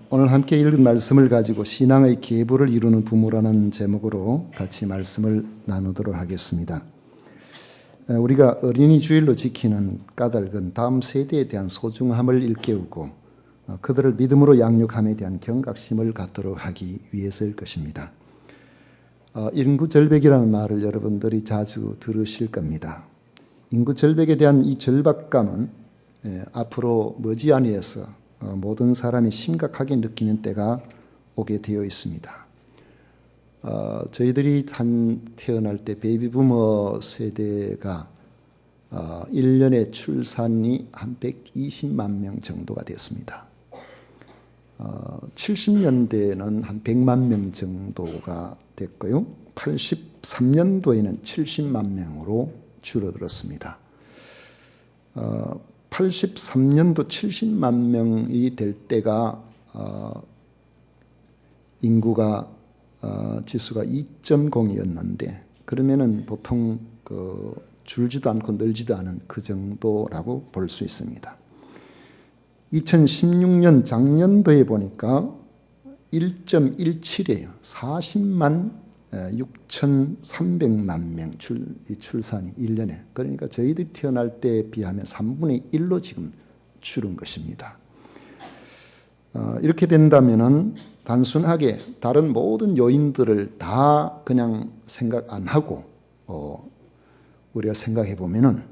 오늘 함께 읽은 말씀을 가지고 신앙의 계보를 이루는 부모라는 제목으로 같이 말씀을 나누도록 하겠습니다. 우리가 어린이 주일로 지키는 까닭은 다음 세대에 대한 소중함을 일깨우고 그들을 믿음으로 양육함에 대한 경각심을 갖도록 하기 위해서일 것입니다. 인구 절벽이라는 말을 여러분들이 자주 들으실 겁니다. 인구 절벽에 대한 이 절박감은 앞으로 머지않아서 모든 사람이 심각하게 느끼는 때가 오게 되어 있습니다. 저희들이 태어날 때 베이비부머 세대가 1년에 출산이 한 120만 명 정도가 됐습니다. 70년대에는 한 100만 명 정도가 됐고요. 83년도에는 70만 명으로 줄어들었습니다. 83년도 70만 명이 될 때가 인구가 지수가 2.0이었는데 그러면은 보통 줄지도 않고 늘지도 않은 그 정도라고 볼 수 있습니다. 2016년 작년도에 보니까 1.17이에요. 40만 6,300만 명 출산이 1년에. 그러니까 저희들이 태어날 때에 비하면 3분의 1로 지금 줄은 것입니다. 이렇게 된다면은 단순하게 다른 모든 요인들을 다 그냥 생각 안 하고 우리가 생각해 보면은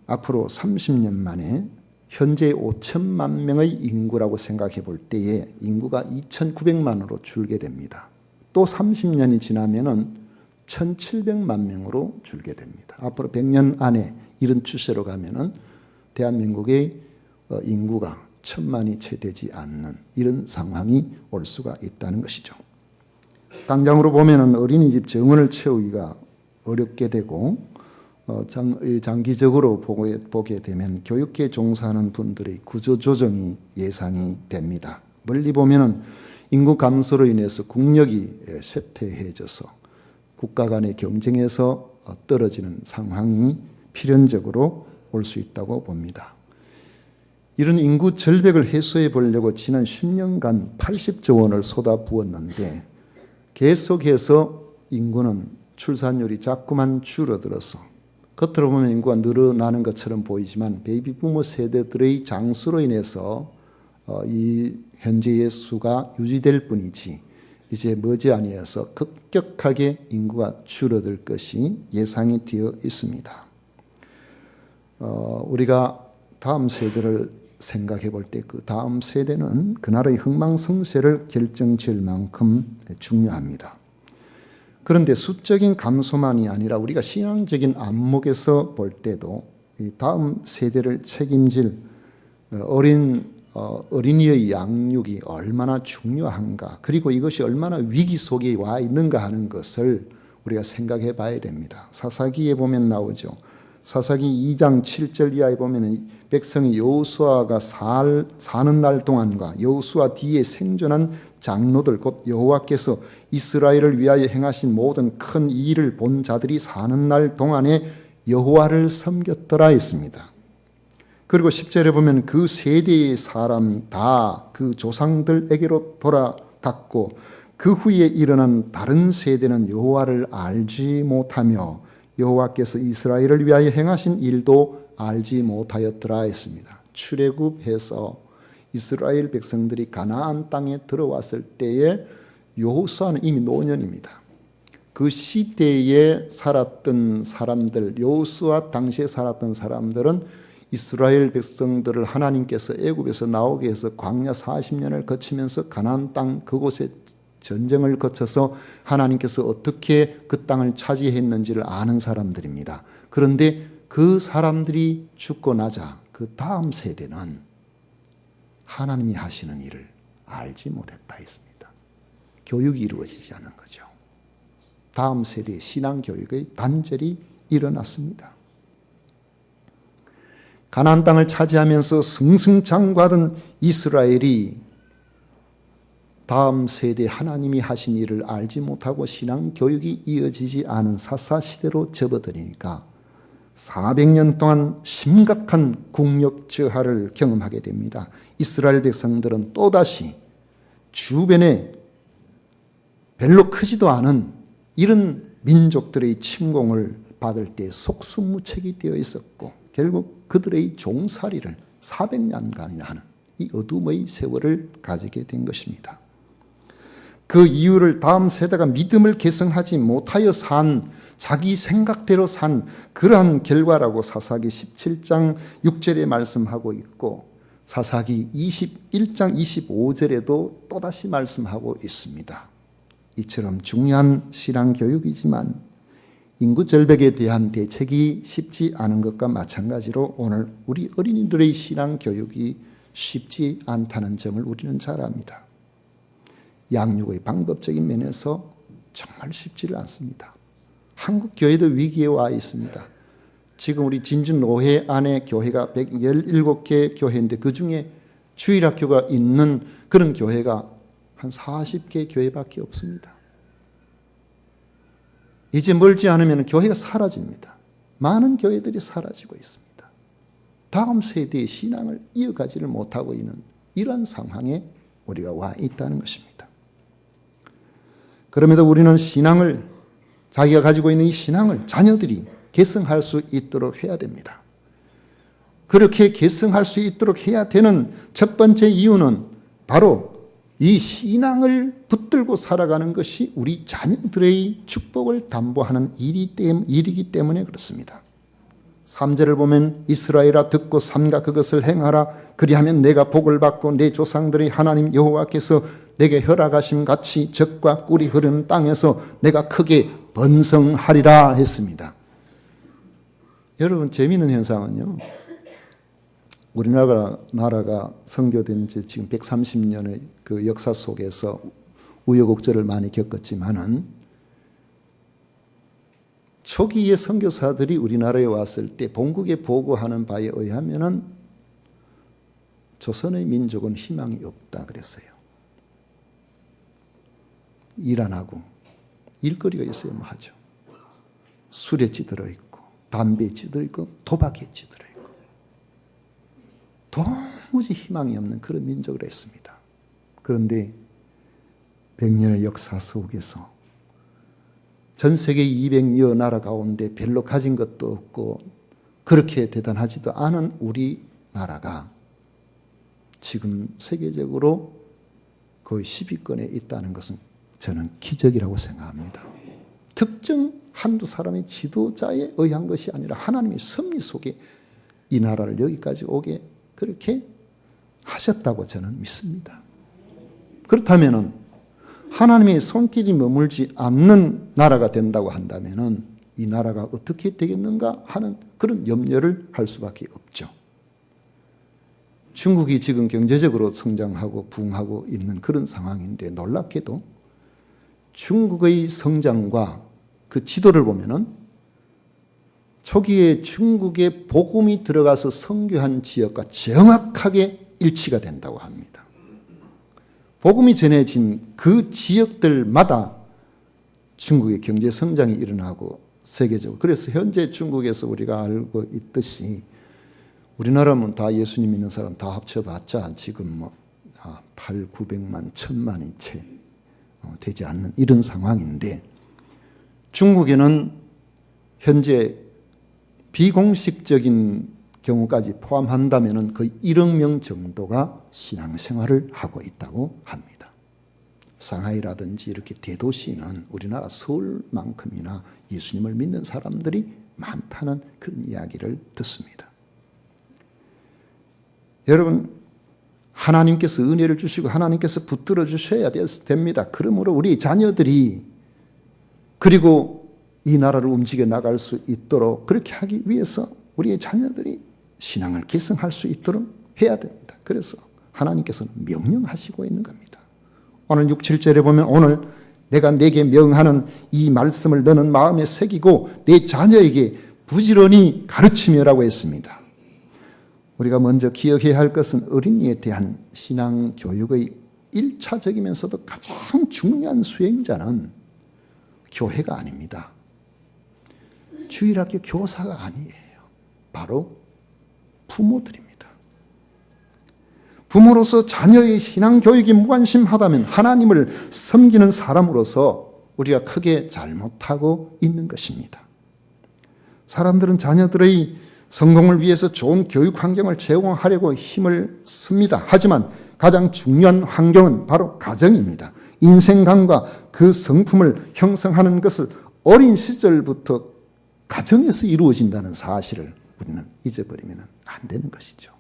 앞으로 30년 만에 현재 5천만 명의 인구라고 생각해 볼 때에 인구가 2,900만으로 줄게 됩니다. 또 30년이 지나면은 1,700만 명으로 줄게 됩니다. 앞으로 100년 안에 이런 추세로 가면은 대한민국의 인구가 1,000만이 채 되지 않는 이런 상황이 올 수가 있다는 것이죠. 당장으로 보면은 어린이집 정원을 채우기가 어렵게 되고 장기적으로 보게 되면 교육계에 종사하는 분들의 구조조정이 예상이 됩니다. 멀리 보면은 인구 감소로 인해서 국력이 쇠퇴해져서 국가 간의 경쟁에서 떨어지는 상황이 필연적으로 올 수 있다고 봅니다. 이런 인구 절벽을 해소해 보려고 지난 10년간 80조 원을 쏟아부었는데 계속해서 인구는 출산율이 자꾸만 줄어들어서 겉으로 보면 인구가 늘어나는 것처럼 보이지만 베이비부머 세대들의 장수로 인해서 이 현재의 수가 유지될 뿐이지 이제 머지않아서 급격하게 인구가 줄어들 것이 예상이 되어 있습니다. 우리가 다음 세대를 생각해 볼 때 그 다음 세대는 그 나라의 흥망성쇠를 결정지을 만큼 중요합니다. 그런데 수적인 감소만이 아니라 우리가 신앙적인 안목에서 볼 때도 이 다음 세대를 책임질 어린이의 양육이 얼마나 중요한가, 그리고 이것이 얼마나 위기 속에 와 있는가 하는 것을 우리가 생각해 봐야 됩니다. 사사기에 보면 나오죠. 사사기 2장 7절 이하에 보면 백성이 여호수아가 사는 날 동안과 여호수아 뒤에 생존한 장로들 곧 여호와께서 이스라엘을 위하여 행하신 모든 큰 일을 본 자들이 사는 날 동안에 여호와를 섬겼더라 했습니다. 그리고 10절에 보면 그 세대의 사람이 다 그 조상들에게로 돌아갔고 그 후에 일어난 다른 세대는 여호와를 알지 못하며 여호와께서 이스라엘을 위하여 행하신 일도 알지 못하였더라 했습니다. 출애굽해서 이스라엘 백성들이 가나안 땅에 들어왔을 때에 여호수아는 이미 노년입니다. 그 시대에 살았던 사람들, 여호수아 당시에 살았던 사람들은 이스라엘 백성들을 하나님께서 애굽에서 나오게 해서 광야 40년을 거치면서 가나안 땅 그곳에 전쟁을 거쳐서 하나님께서 어떻게 그 땅을 차지했는지를 아는 사람들입니다. 그런데 그 사람들이 죽고 나자 그 다음 세대는 하나님이 하시는 일을 알지 못했다 했습니다. 교육이 이루어지지 않은 거죠. 다음 세대의 신앙교육의 단절이 일어났습니다. 가나안 땅을 차지하면서 승승장구하던 이스라엘이 다음 세대 하나님이 하신 일을 알지 못하고 신앙교육이 이어지지 않은 사사시대로 접어들으니까 400년 동안 심각한 국력 저하를 경험하게 됩니다. 이스라엘 백성들은 또다시 주변에 별로 크지도 않은 이런 민족들의 침공을 받을 때 속수무책이 되어 있었고 결국 그들의 종살이를 400년간이나 하는 이 어둠의 세월을 가지게 된 것입니다. 그 이유를 다음 세대가 믿음을 계승하지 못하여 산 자기 생각대로 산 그러한 결과라고 사사기 17장 6절에 말씀하고 있고 사사기 21장 25절에도 또다시 말씀하고 있습니다. 이처럼 중요한 신앙교육이지만 인구 절벽에 대한 대책이 쉽지 않은 것과 마찬가지로 오늘 우리 어린이들의 신앙교육이 쉽지 않다는 점을 우리는 잘 압니다. 양육의 방법적인 면에서 정말 쉽지를 않습니다. 한국 교회도 위기에 와 있습니다. 지금 우리 진주 노회 안에 교회가 117개 교회인데 그중에 주일학교가 있는 그런 교회가 한 40개 교회밖에 없습니다. 이제 멀지 않으면 교회가 사라집니다. 많은 교회들이 사라지고 있습니다. 다음 세대의 신앙을 이어가지를 못하고 있는 이러한 상황에 우리가 와 있다는 것입니다. 그럼에도 우리는 신앙을 자기가 가지고 있는 이 신앙을 자녀들이 계승할 수 있도록 해야 됩니다. 그렇게 계승할 수 있도록 해야 되는 첫 번째 이유는 바로 이 신앙을 붙들고 살아가는 것이 우리 자녀들의 축복을 담보하는 일이기 때문에 그렇습니다. 3절을 보면 이스라엘아 듣고 삼가 그것을 행하라. 그리하면 내가 복을 받고 내 조상들의 하나님 여호와께서 내게 허락하심 같이 젖과 꿀이 흐르는 땅에서 내가 크게 번성하리라 했습니다. 여러분 재미있는 현상은요. 우리나라가 선교된 지 지금 130년의 그 역사 속에서 우여곡절을 많이 겪었지만은 초기의 선교사들이 우리나라에 왔을 때 본국에 보고하는 바에 의하면은 조선의 민족은 희망이 없다 그랬어요. 일 안 하고 일거리가 있어야만 하죠. 술에 찌들어 있고 담배에 찌들어 있고 도박에 찌들어 있고 도무지 희망이 없는 그런 민족을 했습니다. 그런데 100년의 역사 속에서 전 세계 200여 나라 가운데 별로 가진 것도 없고 그렇게 대단하지도 않은 우리나라가 지금 세계적으로 거의 10위권에 있다는 것은 저는 기적이라고 생각합니다. 특정 한두 사람의 지도자에 의한 것이 아니라 하나님의 섭리 속에 이 나라를 여기까지 오게 그렇게 하셨다고 저는 믿습니다. 그렇다면 하나님의 손길이 머물지 않는 나라가 된다고 한다면 이 나라가 어떻게 되겠는가 하는 그런 염려를 할 수밖에 없죠. 중국이 지금 경제적으로 성장하고 부흥하고 있는 그런 상황인데 놀랍게도 중국의 성장과 그 지도를 보면은 초기에 중국에 복음이 들어가서 선교한 지역과 정확하게 일치가 된다고 합니다. 복음이 전해진 그 지역들마다 중국의 경제 성장이 일어나고 세계적으로 그래서 현재 중국에서 우리가 알고 있듯이 우리나라면 다 예수님 믿는 사람 다 합쳐봤자 지금 8, 900만, 1000만이 채 되지 않는 이런 상황인데 중국에는 현재 비공식적인 경우까지 포함한다면 거의 1억 명 정도가 신앙생활을 하고 있다고 합니다. 상하이라든지 이렇게 대도시는 우리나라 서울만큼이나 예수님을 믿는 사람들이 많다는 그런 이야기를 듣습니다. 여러분 하나님께서 은혜를 주시고 하나님께서 붙들어 주셔야 됩니다. 그러므로 우리 자녀들이 그리고 이 나라를 움직여 나갈 수 있도록 그렇게 하기 위해서 우리의 자녀들이 신앙을 계승할 수 있도록 해야 됩니다. 그래서 하나님께서는 명령하시고 있는 겁니다. 오늘 6, 7절에 보면 오늘 내가 내게 명하는 이 말씀을 너는 마음에 새기고 내 자녀에게 부지런히 가르치며라고 했습니다. 우리가 먼저 기억해야 할 것은 어린이에 대한 신앙 교육의 1차적이면서도 가장 중요한 수행자는 교회가 아닙니다. 주일학교 교사가 아니에요. 바로 부모들입니다. 부모로서 자녀의 신앙 교육이 무관심하다면 하나님을 섬기는 사람으로서 우리가 크게 잘못하고 있는 것입니다. 사람들은 자녀들의 성공을 위해서 좋은 교육 환경을 제공하려고 힘을 씁니다. 하지만 가장 중요한 환경은 바로 가정입니다. 인생관과 그 성품을 형성하는 것을 어린 시절부터 가정에서 이루어진다는 사실을 우리는 잊어버리면 안 되는 것이죠.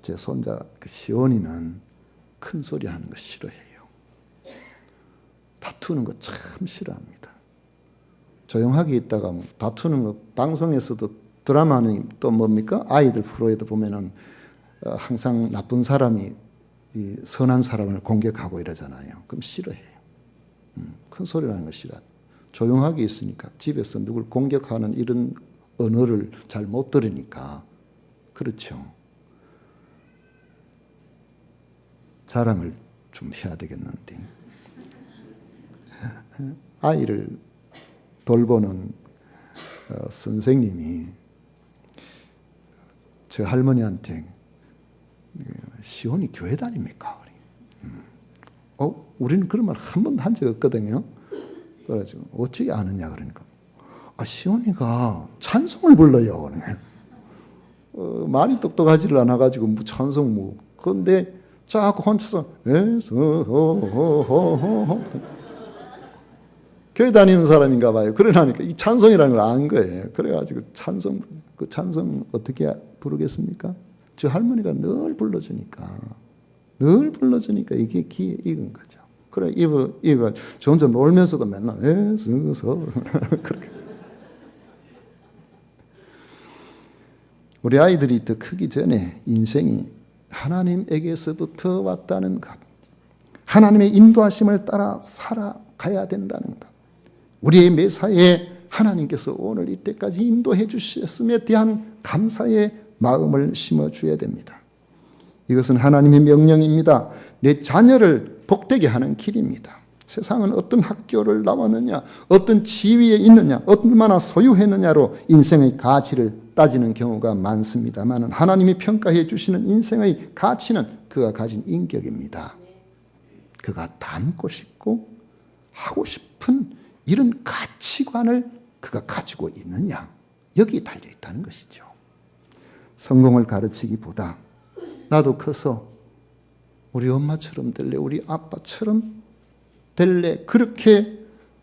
제 손자 시온이는 큰 소리 하는 거 싫어해요. 다투는 거 참 싫어합니다. 조용하게 있다가 다투는 거, 방송에서도 드라마는 또 뭡니까? 아이들 프로에도 보면은 항상 나쁜 사람이 이 선한 사람을 공격하고 이러잖아요. 그럼 싫어해요. 큰 소리 나는 거 싫어해요. 조용하게 있으니까 집에서 누굴 공격하는 이런 언어를 잘 못 들으니까 그렇죠. 자랑을 좀 해야 되겠는데 아이를 돌보는 선생님이 저 할머니한테 시온이 교회 다닙니까? 우리는 그런 말 한 번도 한 적 없거든요. 그래가지고 어떻게 아느냐 그러니까 시온이가 찬송을 불러요. 말이 똑똑하지를 않아가지고 뭐 찬송 뭐 그런데 자꾸 혼자서 교회 다니는 사람인가 봐요. 그러니까 이 찬송이라는 걸 안 거예요. 그래가지고 그 찬송 어떻게 부르겠습니까? 저 할머니가 늘 불러주니까 이게 귀에 익은 거죠. 그래 이거 저 혼자 놀면서도 맨날 그렇게. 우리 아이들이 더 크기 전에 인생이 하나님에게서부터 왔다는 것, 하나님의 인도하심을 따라 살아가야 된다는 것, 우리의 매사에 하나님께서 오늘 이때까지 인도해 주셨음에 대한 감사의 마음을 심어줘야 됩니다. 이것은 하나님의 명령입니다. 내 자녀를 복되게 하는 길입니다. 세상은 어떤 학교를 나왔느냐, 어떤 지위에 있느냐, 얼마나 소유했느냐로 인생의 가치를 따지는 경우가 많습니다만 하나님이 평가해 주시는 인생의 가치는 그가 가진 인격입니다. 그가 닮고 싶고 하고 싶은 이런 가치관을 그가 가지고 있느냐, 여기에 달려 있다는 것이죠. 성공을 가르치기보다 나도 커서 우리 엄마처럼 될래, 우리 아빠처럼 될래, 그렇게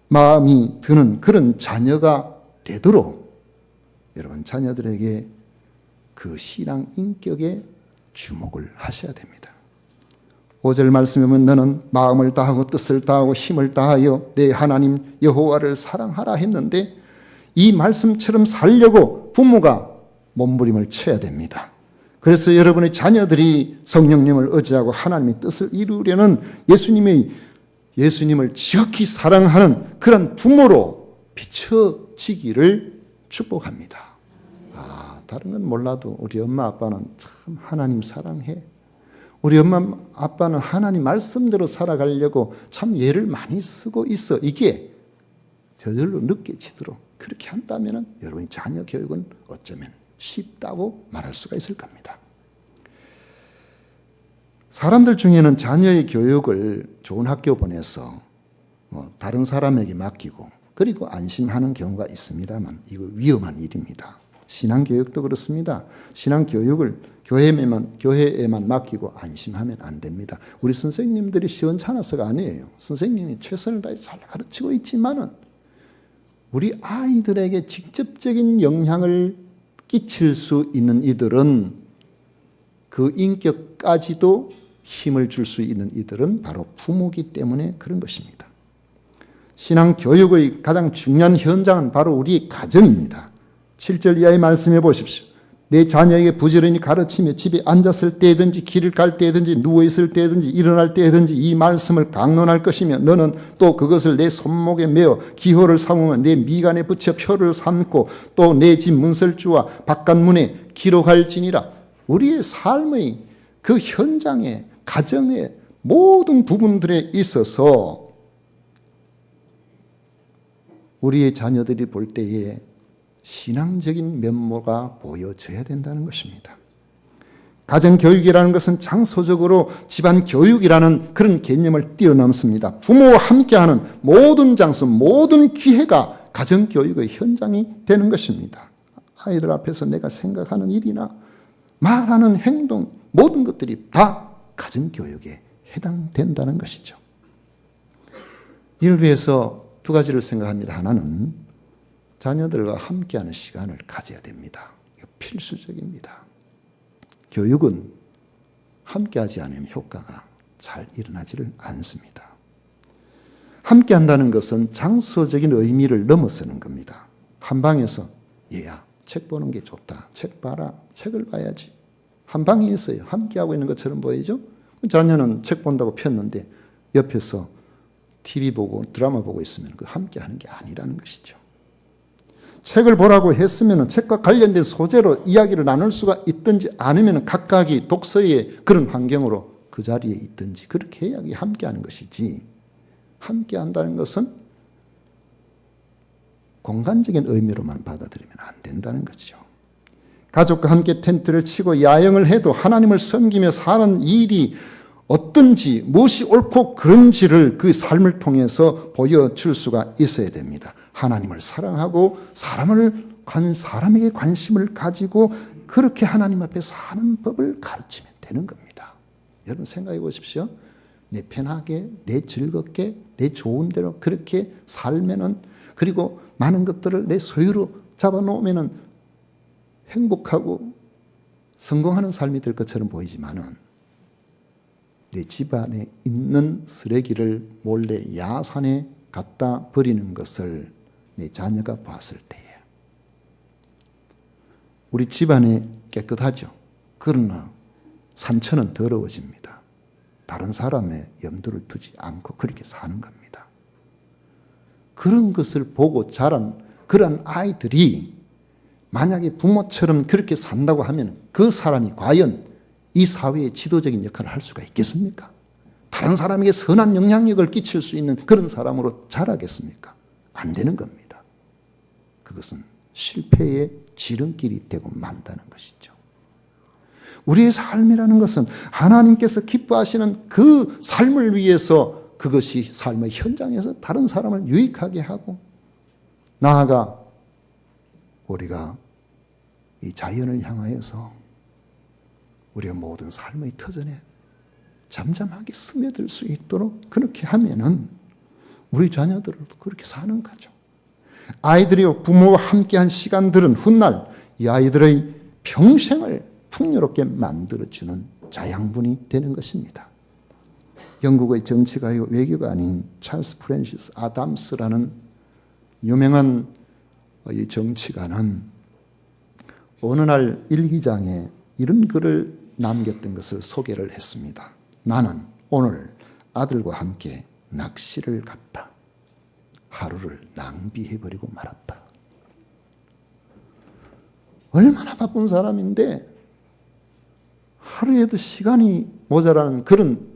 마음이 드는 그런 자녀가 되도록 여러분 자녀들에게 그 신앙 인격에 주목을 하셔야 됩니다. 5절 말씀에 보면 너는 마음을 다하고 뜻을 다하고 힘을 다하여 내 하나님 여호와를 사랑하라 했는데 이 말씀처럼 살려고 부모가 몸부림을 쳐야 됩니다. 그래서 여러분의 자녀들이 성령님을 의지하고 하나님의 뜻을 이루려는 예수님을 지극히 사랑하는 그런 부모로 비춰지기를 축복합니다. 다른 건 몰라도 우리 엄마 아빠는 참 하나님 사랑해. 우리 엄마 아빠는 하나님 말씀대로 살아가려고 참 예를 많이 쓰고 있어. 이게 저절로 느껴지도록 그렇게 한다면 여러분의 자녀 교육은 어쩌면 쉽다고 말할 수가 있을 겁니다. 사람들 중에는 자녀의 교육을 좋은 학교 보내서 다른 사람에게 맡기고 그리고 안심하는 경우가 있습니다만 이거 위험한 일입니다. 신앙교육도 그렇습니다. 신앙교육을 교회에만 맡기고 안심하면 안 됩니다. 우리 선생님들이 시원찮아서가 아니에요. 선생님이 최선을 다해 잘 가르치고 있지만은 우리 아이들에게 직접적인 영향을 끼칠 수 있는 이들은 그 인격까지도 힘을 줄 수 있는 이들은 바로 부모이기 때문에 그런 것입니다. 신앙교육의 가장 중요한 현장은 바로 우리 가정입니다. 7절 이하의 말씀해 보십시오. 내 자녀에게 부지런히 가르치며 집에 앉았을 때든지 길을 갈 때든지 누워있을 때든지 일어날 때든지 이 말씀을 강론할 것이며 너는 또 그것을 내 손목에 메어 기호를 삼으며 내 미간에 붙여 표를 삼고 또 내 집 문설주와 바깥문에 기록할지니라. 우리의 삶의 그 현장에 가정의 모든 부분들에 있어서 우리의 자녀들이 볼 때에 신앙적인 면모가 보여져야 된다는 것입니다. 가정교육이라는 것은 장소적으로 집안 교육이라는 그런 개념을 뛰어넘습니다. 부모와 함께하는 모든 장소, 모든 기회가 가정교육의 현장이 되는 것입니다. 아이들 앞에서 내가 생각하는 일이나 말하는 행동, 모든 것들이 다 가정교육에 해당된다는 것이죠. 이를 위해서 두 가지를 생각합니다. 하나는 자녀들과 함께하는 시간을 가져야 됩니다. 이거 필수적입니다. 교육은 함께하지 않으면 효과가 잘 일어나지를 않습니다. 함께한다는 것은 장소적인 의미를 넘어서는 겁니다. 한 방에서 얘야 책 보는 게 좋다. 책 봐라. 책을 봐야지. 한 방에 있어요. 함께하고 있는 것처럼 보이죠? 자녀는 책 본다고 폈는데 옆에서 TV 보고 드라마 보고 있으면 그 함께하는 게 아니라는 것이죠. 책을 보라고 했으면 책과 관련된 소재로 이야기를 나눌 수가 있든지 아니면 각각이 독서의 그런 환경으로 그 자리에 있든지 그렇게 해야 함께하는 것이지, 함께한다는 것은 공간적인 의미로만 받아들이면 안 된다는 거죠. 가족과 함께 텐트를 치고 야영을 해도 하나님을 섬기며 사는 일이 어떤지, 무엇이 옳고 그른지를 그 삶을 통해서 보여줄 수가 있어야 됩니다. 하나님을 사랑하고 사람에게 관심을 가지고 그렇게 하나님 앞에 사는 법을 가르치면 되는 겁니다. 여러분 생각해 보십시오. 내 편하게, 내 즐겁게, 내 좋은 대로 그렇게 살면은, 그리고 많은 것들을 내 소유로 잡아놓으면은 행복하고 성공하는 삶이 될 것처럼 보이지만은 내 집안에 있는 쓰레기를 몰래 야산에 갖다 버리는 것을 내 자녀가 봤을 때에 우리 집안이 깨끗하죠. 그러나 산천은 더러워집니다. 다른 사람의 염두를 두지 않고 그렇게 사는 겁니다. 그런 것을 보고 자란 그런 아이들이 만약에 부모처럼 그렇게 산다고 하면 그 사람이 과연 이 사회에 지도적인 역할을 할 수가 있겠습니까? 다른 사람에게 선한 영향력을 끼칠 수 있는 그런 사람으로 자라겠습니까? 안 되는 겁니다. 그것은 실패의 지름길이 되고 만다는 것이죠. 우리의 삶이라는 것은 하나님께서 기뻐하시는 그 삶을 위해서 그것이 삶의 현장에서 다른 사람을 유익하게 하고, 나아가 우리가 이 자연을 향하여서 우리의 모든 삶의 터전에 잠잠하게 스며들 수 있도록 그렇게 하면은 우리 자녀들도 그렇게 사는 거죠. 아이들이 부모와 함께한 시간들은 훗날 이 아이들의 평생을 풍요롭게 만들어주는 자양분이 되는 것입니다. 영국의 정치가요 외교관인 찰스 프랜시스 아담스라는 유명한 이 정치가는 어느 날 일기장에 이런 글을 남겼던 것을 소개를 했습니다. 나는 오늘 아들과 함께 낚시를 갔다. 하루를 낭비해버리고 말았다. 얼마나 바쁜 사람인데 하루에도 시간이 모자라는 그런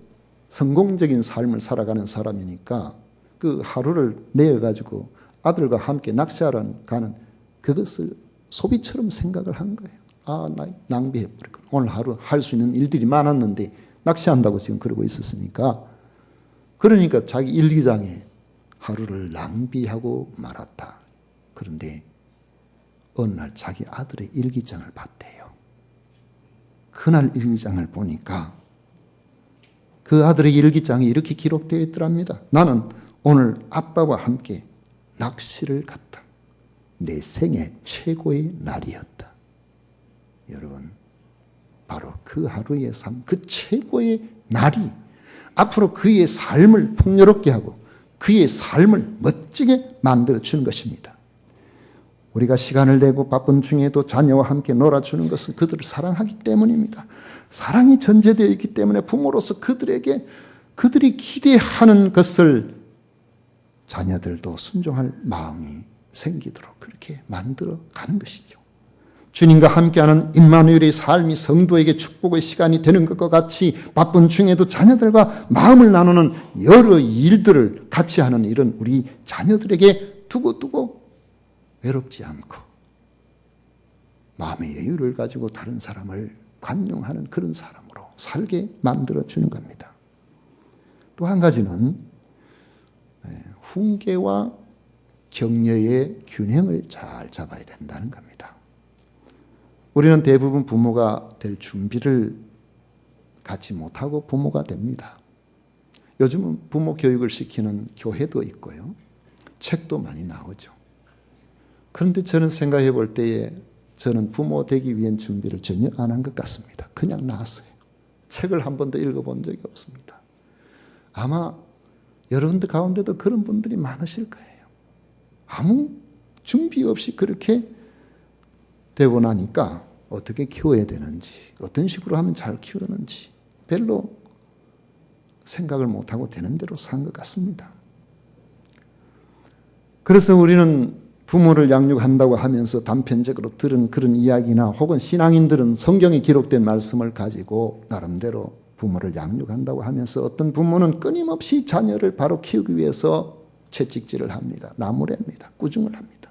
성공적인 삶을 살아가는 사람이니까 그 하루를 내어가지고 아들과 함께 낚시하러 가는 그것을 소비처럼 생각을 한 거예요. 아, 나 낭비해버리고 오늘 하루 할 수 있는 일들이 많았는데 낚시한다고 지금 그러고 있었으니까, 그러니까 자기 일기장에 하루를 낭비하고 말았다. 그런데 어느 날 자기 아들의 일기장을 봤대요. 그날 일기장을 보니까 그 아들의 일기장에 이렇게 기록되어 있더랍니다. 나는 오늘 아빠와 함께 낚시를 갔다. 내 생애 최고의 날이었다. 여러분, 바로 그 하루의 삶, 그 최고의 날이 앞으로 그의 삶을 풍요롭게 하고 그의 삶을 멋지게 만들어주는 것입니다. 우리가 시간을 내고 바쁜 중에도 자녀와 함께 놀아주는 것은 그들을 사랑하기 때문입니다. 사랑이 전제되어 있기 때문에 부모로서 그들이 기대하는 것을 자녀들도 순종할 마음이 생기도록 그렇게 만들어 가는 것이죠. 주님과 함께하는 임마누엘의 삶이 성도에게 축복의 시간이 되는 것과 같이 바쁜 중에도 자녀들과 마음을 나누는 여러 일들을 같이 하는 일은 우리 자녀들에게 두고두고 외롭지 않고 마음의 여유를 가지고 다른 사람을 관용하는 그런 사람으로 살게 만들어주는 겁니다. 또 한 가지는 훈계와 격려의 균형을 잘 잡아야 된다는 겁니다. 우리는 대부분 부모가 될 준비를 갖지 못하고 부모가 됩니다. 요즘은 부모 교육을 시키는 교회도 있고요. 책도 많이 나오죠. 그런데 저는 생각해 볼 때에 저는 부모 되기 위한 준비를 전혀 안 한 것 같습니다. 그냥 나왔어요. 책을 한 번도 읽어본 적이 없습니다. 아마 여러분들 가운데도 그런 분들이 많으실 거예요. 아무 준비 없이 그렇게 되고 나니까 어떻게 키워야 되는지, 어떤 식으로 하면 잘 키우는지 별로 생각을 못하고 되는 대로 산 것 같습니다. 그래서 우리는 부모를 양육한다고 하면서 단편적으로 들은 그런 이야기나 혹은 신앙인들은 성경에 기록된 말씀을 가지고 나름대로 부모를 양육한다고 하면서 어떤 부모는 끊임없이 자녀를 바로 키우기 위해서 채찍질을 합니다. 나무랍니다. 꾸중을 합니다.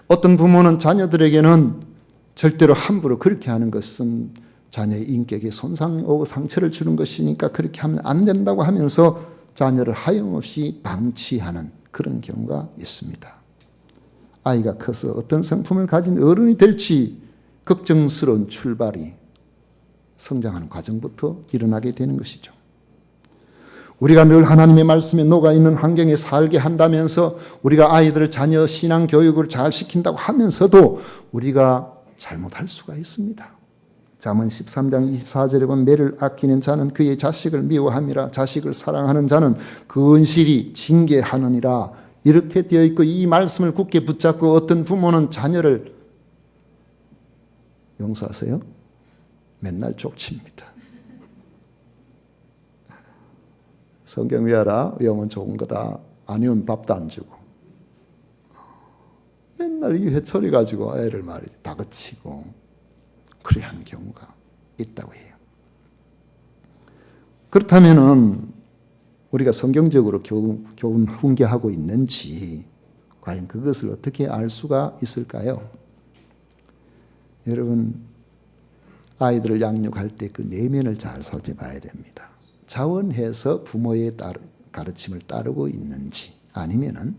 어떤 부모는 자녀들에게는 절대로 함부로 그렇게 하는 것은 자녀의 인격에 손상이 오고 상처를 주는 것이니까 그렇게 하면 안 된다고 하면서 자녀를 하염없이 방치하는 그런 경우가 있습니다. 아이가 커서 어떤 성품을 가진 어른이 될지 걱정스러운 출발이 성장하는 과정부터 일어나게 되는 것이죠. 우리가 늘 하나님의 말씀에 녹아있는 환경에 살게 한다면서 우리가 아이들을 자녀 신앙 교육을 잘 시킨다고 하면서도 우리가 잘못할 수가 있습니다. 잠언 13장 24절에 보면 매를 아끼는 자는 그의 자식을 미워함이라 자식을 사랑하는 자는 그 은실이 징계하느니라 이렇게 되어 있고 이 말씀을 굳게 붙잡고 어떤 부모는 자녀를 용서하세요? 맨날 족칩니다. 성경 외워라. 외우면 좋은 거다. 아니면 밥도 안 주고. 맨날 이 회초리 가지고 애를 말이지 다그치고 그래 하는 경우가 있다고 해요. 그렇다면은 우리가 성경적으로 교훈 훈계하고 있는지 과연 그것을 어떻게 알 수가 있을까요? 여러분 아이들을 양육할 때 그 내면을 잘 살펴봐야 됩니다. 자원해서 부모의 가르침을 따르고 있는지 아니면은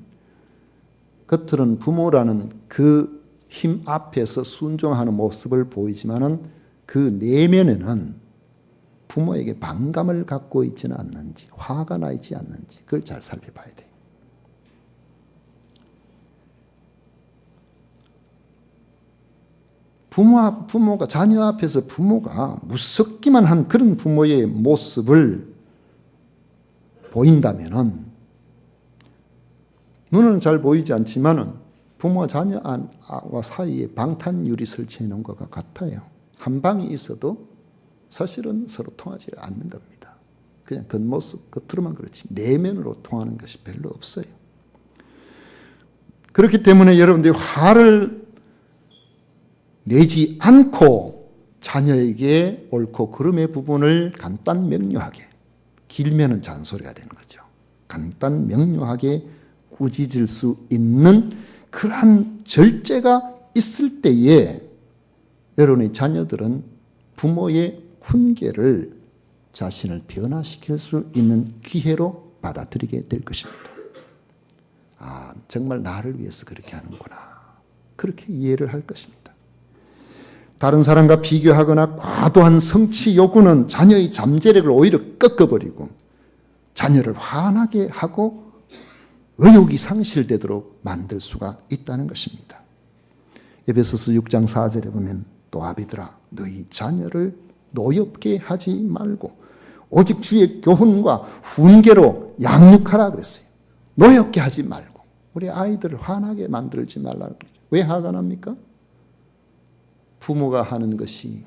겉으로는 부모라는 그 힘 앞에서 순종하는 모습을 보이지만은 그 내면에는 부모에게 반감을 갖고 있지는 않는지 화가 나 있지 않는지 그걸 잘 살펴봐야 돼요. 부모가 자녀 앞에서 부모가 무섭기만 한 그런 부모의 모습을 보인다면은 눈은 잘 보이지 않지만은 부모와 자녀와 사이에 방탄유리 설치해 놓은 것과 같아요. 한 방이 있어도 사실은 서로 통하지 않는 겁니다. 그냥 겉모습, 겉으로만 그렇지 내면으로 통하는 것이 별로 없어요. 그렇기 때문에 여러분들이 화를 내지 않고 자녀에게 옳고 그름의 부분을 간단 명료하게 길면은 잔소리가 되는 거죠. 간단 명료하게 꾸짖을 수 있는 그러한 절제가 있을 때에 여러분의 자녀들은 부모의 훈계를 자신을 변화시킬 수 있는 기회로 받아들이게 될 것입니다. 아, 정말 나를 위해서 그렇게 하는구나. 그렇게 이해를 할 것입니다. 다른 사람과 비교하거나 과도한 성취 요구는 자녀의 잠재력을 오히려 꺾어버리고 자녀를 화나게 하고 의욕이 상실되도록 만들 수가 있다는 것입니다. 에베소서 6장 4절에 보면 또 아비들아 너희 자녀를 노엽게 하지 말고 오직 주의 교훈과 훈계로 양육하라 그랬어요. 노엽게 하지 말고 우리 아이들을 화나게 만들지 말라는 거죠. 왜 화가 납니까? 부모가 하는 것이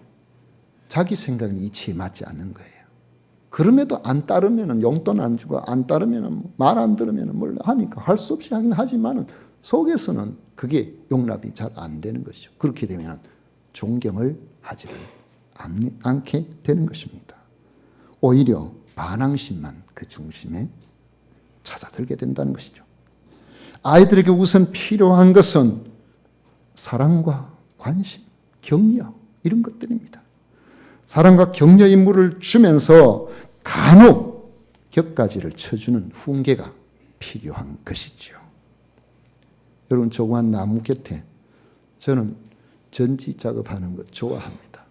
자기 생각은 이치에 맞지 않는 거예요. 그럼에도 안 따르면 용돈 안 주고 안 따르면 말 안 들으면 뭘 하니까 할 수 없이 하긴 하지만 속에서는 그게 용납이 잘 안 되는 것이죠. 그렇게 되면 존경을 하지를 않게 되는 것입니다. 오히려 반항심만 그 중심에 찾아들게 된다는 것이죠. 아이들에게 우선 필요한 것은 사랑과 관심, 격려 이런 것들입니다. 사랑과 격려의 물을 주면서 간혹 격가지를 쳐주는 훈계가 필요한 것이죠. 여러분, 조그만 나무 곁에 저는 전지 작업하는 거 좋아합니다.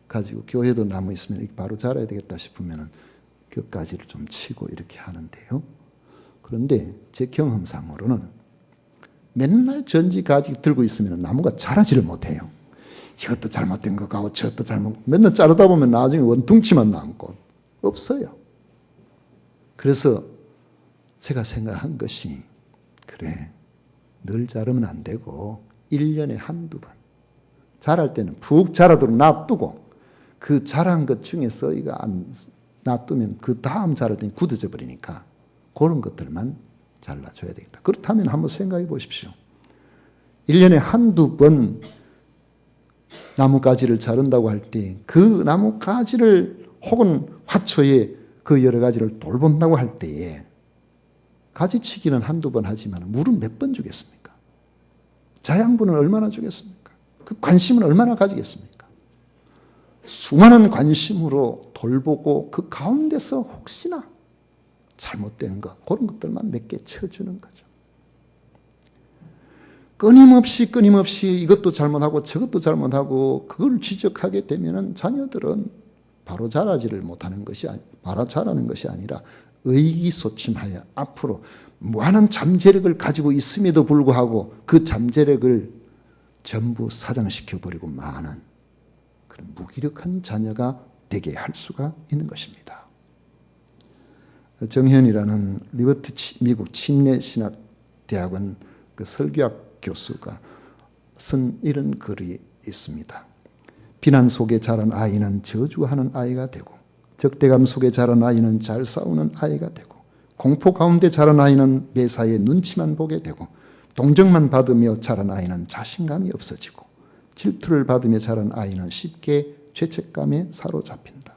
가지고 교회도 나무 있으면 바로 자라야 되겠다 싶으면 격가지를 좀 치고 이렇게 하는데요. 그런데 제 경험상으로는 맨날 전지 가지 들고 있으면 나무가 자라지를 못해요. 이것도 잘못된 것 같고 저것도 맨날 자르다 보면 나중에 원퉁치만 남고 없어요. 그래서 제가 생각한 것이, 그래, 늘 자르면 안 되고 1년에 한두 번 자랄 때는 푹 자라도록 놔두고 그 자란 것 중에서 이거 안 놔두면 그 다음 자랄 때는 굳어져 버리니까 그런 것들만 잘라줘야 되겠다. 그렇다면 한번 생각해 보십시오. 1년에 한두 번 나뭇가지를 자른다고 할 때 그 나뭇가지를 혹은 화초에 그 여러 가지를 돌본다고 할 때에 가지치기는 한두 번 하지만 물은 몇 번 주겠습니까? 자양분은 얼마나 주겠습니까? 그 관심은 얼마나 가지겠습니까? 수많은 관심으로 돌보고 그 가운데서 혹시나 잘못된 것, 그런 것들만 몇 개 쳐주는 거죠. 끊임없이 이것도 잘못하고 저것도 잘못하고 그걸 지적하게 되면 자녀들은 바로 자라지를 못하는 것이, 바로 자라는 것이 아니라 의기소침하여 앞으로 무한한 잠재력을 가지고 있음에도 불구하고 그 잠재력을 전부 사장시켜버리고 마는 그런 무기력한 자녀가 되게 할 수가 있는 것입니다. 정현이라는 리버트 미국 침례신학대학원 그 설교학 교수가 쓴 이런 글이 있습니다. 비난 속에 자란 아이는 저주하는 아이가 되고, 적대감 속에 자란 아이는 잘 싸우는 아이가 되고, 공포 가운데 자란 아이는 매사에 눈치만 보게 되고, 동정만 받으며 자란 아이는 자신감이 없어지고, 질투를 받으며 자란 아이는 쉽게 죄책감에 사로잡힌다.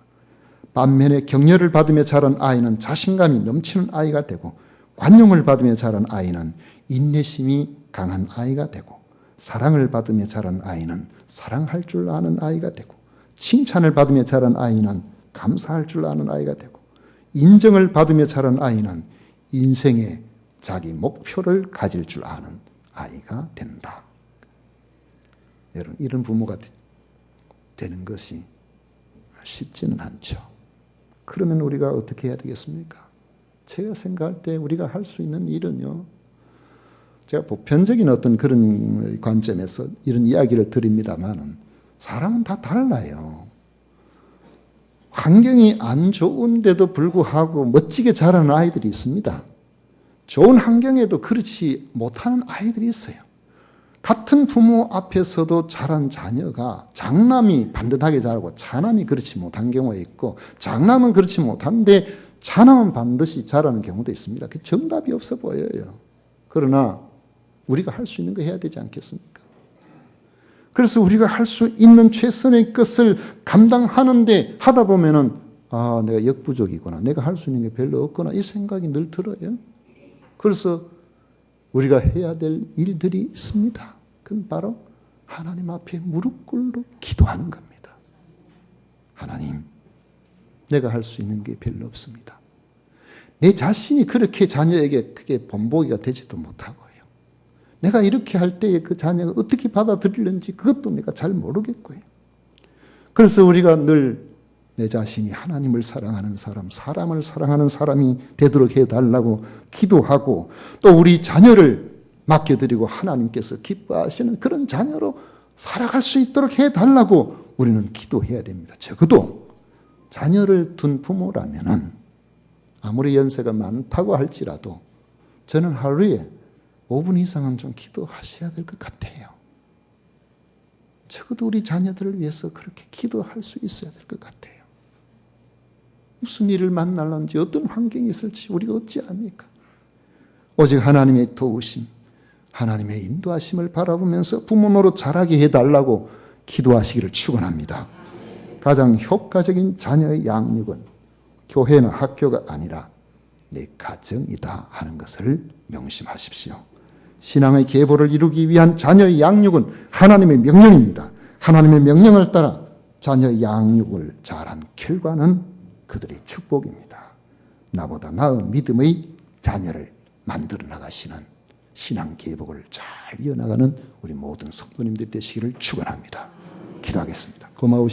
반면에 격려를 받으며 자란 아이는 자신감이 넘치는 아이가 되고, 관용을 받으며 자란 아이는 인내심이 강한 아이가 되고, 사랑을 받으며 자란 아이는 사랑할 줄 아는 아이가 되고, 칭찬을 받으며 자란 아이는 감사할 줄 아는 아이가 되고, 인정을 받으며 자란 아이는 인생의 자기 목표를 가질 줄 아는 아이가 된다. 여러분, 이런 부모가 되는 것이 쉽지는 않죠. 그러면 우리가 어떻게 해야 되겠습니까? 제가 생각할 때 우리가 할 수 있는 일은요, 제가 보편적인 어떤 그런 관점에서 이런 이야기를 드립니다만 사람은 다 달라요. 환경이 안 좋은데도 불구하고 멋지게 자라는 아이들이 있습니다. 좋은 환경에도 그렇지 못하는 아이들이 있어요. 같은 부모 앞에서도 자란 자녀가 장남이 반듯하게 자라고 차남이 그렇지 못한 경우가 있고, 장남은 그렇지 못한데 차남은 반드시 자라는 경우도 있습니다. 그 정답이 없어 보여요. 그러나 우리가 할 수 있는 거 해야 되지 않겠습니까? 그래서 우리가 할 수 있는 최선의 것을 감당하는데 하다 보면은 내가 역부족이구나, 내가 할 수 있는 게 별로 없구나, 이 생각이 늘 들어요. 그래서 우리가 해야 될 일들이 있습니다. 그건 바로 하나님 앞에 무릎 꿇고 기도하는 겁니다. 하나님, 내가 할 수 있는 게 별로 없습니다. 내 자신이 그렇게 자녀에게 크게 본보기가 되지도 못하고요. 내가 이렇게 할 때에 그 자녀가 어떻게 받아들이는지 그것도 내가 잘 모르겠고요. 그래서 우리가 늘 내 자신이 하나님을 사랑하는 사람, 사람을 사랑하는 사람이 되도록 해달라고 기도하고, 또 우리 자녀를 맡겨드리고 하나님께서 기뻐하시는 그런 자녀로 살아갈 수 있도록 해달라고 우리는 기도해야 됩니다. 적어도 자녀를 둔 부모라면은 아무리 연세가 많다고 할지라도 저는 하루에 5분 이상은 좀 기도하셔야 될 것 같아요. 적어도 우리 자녀들을 위해서 그렇게 기도할 수 있어야 될 것 같아요. 무슨 일을 만날는지 어떤 환경이 있을지 우리가 어찌 압니까? 오직 하나님의 도우심, 하나님의 인도하심을 바라보면서 부모 노릇 잘하게 해달라고 기도하시기를 축원합니다. 가장 효과적인 자녀의 양육은 교회나 학교가 아니라 내 가정이다 하는 것을 명심하십시오. 신앙의 계보를 이루기 위한 자녀의 양육은 하나님의 명령입니다. 하나님의 명령을 따라 자녀 양육을 잘한 결과는 그들의 축복입니다. 나보다 나은 믿음의 자녀를 만들어 나가시는 신앙 계복을 잘 이어나가는 우리 모든 성도님들 되시기를 축원합니다. 기도하겠습니다. 고마우신